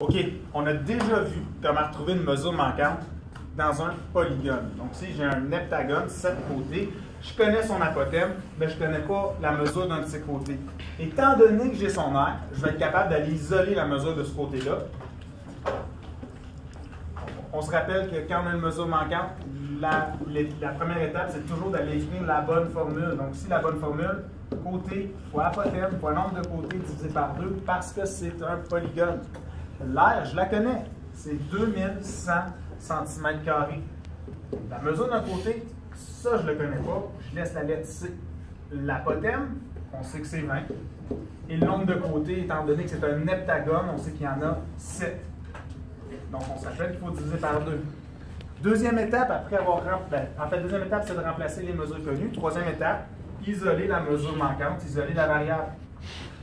OK, on a déjà vu comment retrouver une mesure manquante dans un polygone. Donc, si j'ai un heptagone, 7 côtés, je connais son apothème, mais je ne connais pas la mesure d'un de ses côtés. Étant donné que j'ai son aire, je vais être capable d'aller isoler la mesure de ce côté-là. On se rappelle que quand on a une mesure manquante, la première étape, c'est toujours d'aller écrire la bonne formule. Donc, ici, la bonne formule, côté fois apothème fois nombre de côtés divisé par 2, parce que c'est un polygone. L'aire, je la connais, c'est 2100 cm². La mesure d'un côté, ça, je ne le connais pas, je laisse la lettre C. L'apothème, on sait que c'est 20. Et le nombre de côtés, étant donné que c'est un heptagone, on sait qu'il y en a 7. Donc, on se rappelle qu'il faut diviser par 2. Deuxième étape, après avoir... deuxième étape, c'est de remplacer les mesures connues. Troisième étape, isoler la mesure manquante, isoler la variable.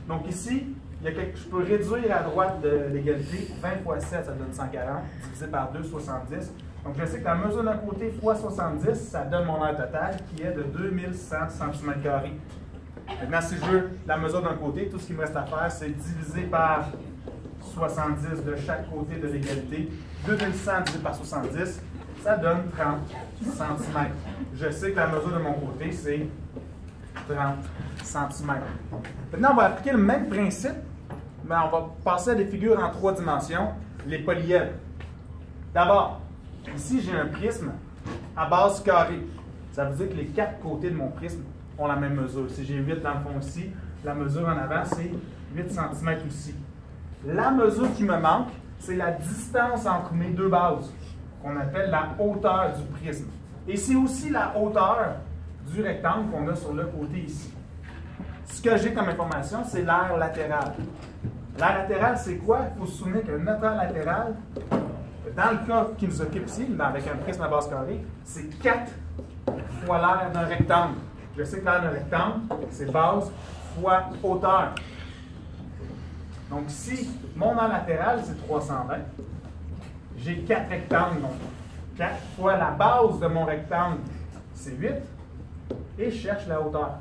Donc ici, je peux réduire à droite de l'égalité. 20 fois 7, ça donne 140. Divisé par 2, 70. Donc, je sais que la mesure d'un côté fois 70, ça donne mon aire totale qui est de 2100 cm². Maintenant, si je veux la mesure d'un côté, tout ce qu'il me reste à faire, c'est diviser par 70 de chaque côté de l'égalité. 2100 divisé par 70, ça donne 30 cm. Je sais que la mesure de mon côté, c'est 30 cm. Maintenant, on va appliquer le même principe, mais on va passer à des figures en 3 dimensions, les polyèdres. D'abord, ici, j'ai un prisme à base carrée. Ça veut dire que les 4 côtés de mon prisme ont la même mesure. Si j'ai 8 dans le fond ici, la mesure en avant, c'est 8 cm ici. La mesure qui me manque, c'est la distance entre mes deux bases, qu'on appelle la hauteur du prisme. Et c'est aussi la hauteur du rectangle qu'on a sur le côté ici. Ce que j'ai comme information, c'est l'aire latérale. L'aire latérale, c'est quoi? Il faut se souvenir que notre aire latérale, dans le cas qui nous occupe ici, avec un prisme à base carrée, c'est 4 fois l'aire d'un rectangle. Je sais que l'aire d'un rectangle, c'est base fois hauteur. Donc ici, mon aire latérale, c'est 320. J'ai 4 rectangles, donc 4 fois la base de mon rectangle, c'est 8. Et je cherche la hauteur.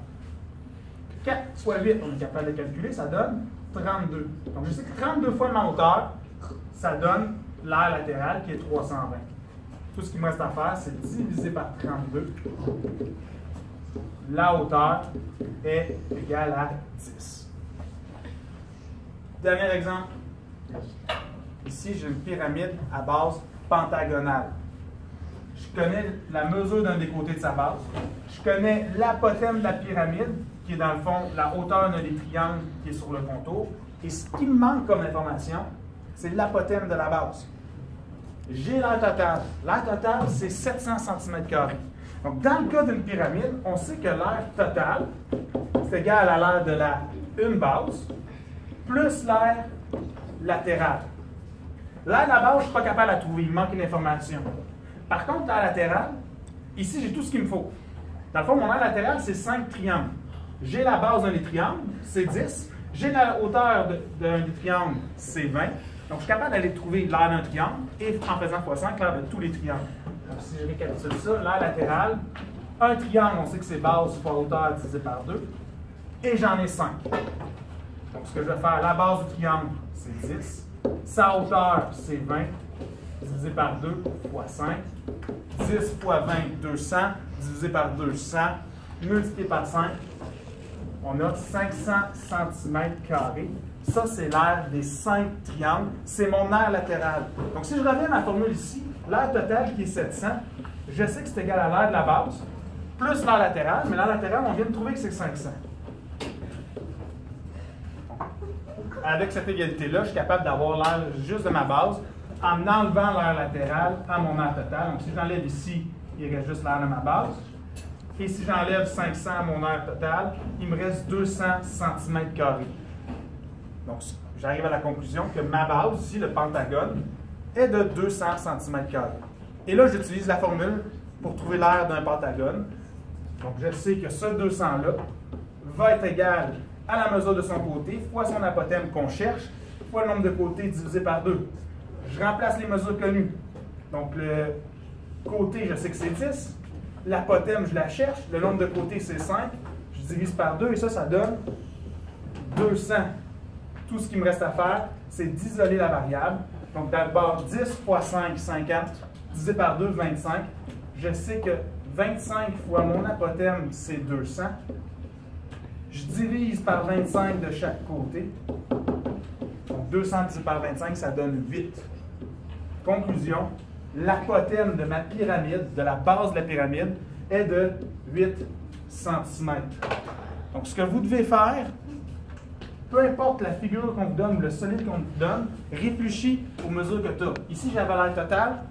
4 fois 8, on est capable de calculer, ça donne 32. Donc je sais que 32 fois ma hauteur, ça donne l'aire latérale qui est 320. Tout ce qu'il me reste à faire, c'est diviser par 32. La hauteur est égale à 10. Dernier exemple. Ici, j'ai une pyramide à base pentagonale. Je connais la mesure d'un des côtés de sa base. Je connais l'apothème de la pyramide, qui est dans le fond la hauteur d'un des triangles qui est sur le contour. Et ce qui me manque comme information, c'est l'apothème de la base. J'ai l'aire totale. L'aire totale, c'est 700 cm². Donc, dans le cas d'une pyramide, on sait que l'aire totale, c'est égal à l'aire de la une base, plus l'aire latérale. L'aire de la base, je ne suis pas capable de la trouver, il me manque une information. Par contre, l'aire latérale, ici, j'ai tout ce qu'il me faut. Dans le fond, mon aire latérale, c'est 5 triangles. J'ai la base d'un des triangles, c'est 10. J'ai la hauteur d'un des triangles, c'est 20. Donc, je suis capable d'aller trouver l'aire d'un triangle et en faisant x5, l'aire de tous les triangles. Donc, si je récapitule ça, l'aire latérale, un triangle, on sait que c'est base fois hauteur divisé par 2. Et j'en ai 5. Donc, ce que je vais faire, la base du triangle, c'est 10. Sa hauteur, c'est 20. Divisé par 2 fois 5. 10 fois 20, 200. Divisé par 200. Multiplié par 5. On a 500 cm². Ça, c'est l'aire des 5 triangles. C'est mon aire latérale. Donc, si je reviens à ma formule ici, l'aire totale qui est 700, je sais que c'est égal à l'aire de la base, plus l'aire latérale, mais l'aire latérale, on vient de trouver que c'est 500. Avec cette égalité-là, je suis capable d'avoir l'aire juste de ma base en enlevant l'aire latérale à mon aire totale. Donc, si j'enlève ici, il reste juste l'aire de ma base. Et si j'enlève 500 à mon aire totale, il me reste 200 cm². Donc, j'arrive à la conclusion que ma base, ici, le pentagone, est de 200 cm². Et là, j'utilise la formule pour trouver l'aire d'un pentagone. Donc, je sais que ce 200-là va être égal à la mesure de son côté, fois son apothème qu'on cherche, fois le nombre de côtés divisé par 2. Je remplace les mesures connues. Donc, le côté, je sais que c'est 10. L'apothème, je la cherche. Le nombre de côtés, c'est 5. Je divise par 2 et ça donne 200. Tout ce qu'il me reste à faire, c'est c'est d'isoler la variable. Donc, d'abord, 10 fois 5, 50, divisé par 2, 25. Je sais que 25 fois mon apothème, c'est 200. Je divise par 25 de chaque côté. Donc, 200 divisé par 25, ça donne 8. Conclusion, l'apothème de ma pyramide, de la base de la pyramide, est de 8 cm. Donc, ce que vous devez faire, peu importe la figure qu'on vous donne ou le solide qu'on vous donne, réfléchis aux mesures que tu as. Ici, j'avais l'air total,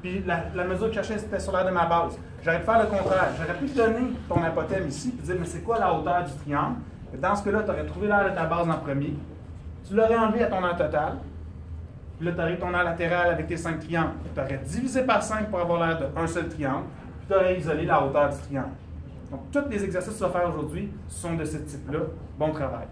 puis la mesure que je cherchais, c'était sur l'air de ma base. J'aurais pu faire le contraire. J'aurais pu te donner ton apothème ici, puis dire, mais c'est quoi la hauteur du triangle? Et dans ce cas-là, tu aurais trouvé l'air de ta base en premier. Tu l'aurais enlevé à ton aire total. Puis là, tu aurais ton aire latérale avec tes 5 triangles. Tu aurais divisé par 5 pour avoir l'air d'un seul triangle. Puis tu aurais isolé la hauteur du triangle. Donc, tous les exercices que tu vas faire aujourd'hui sont de ce type-là. Bon travail.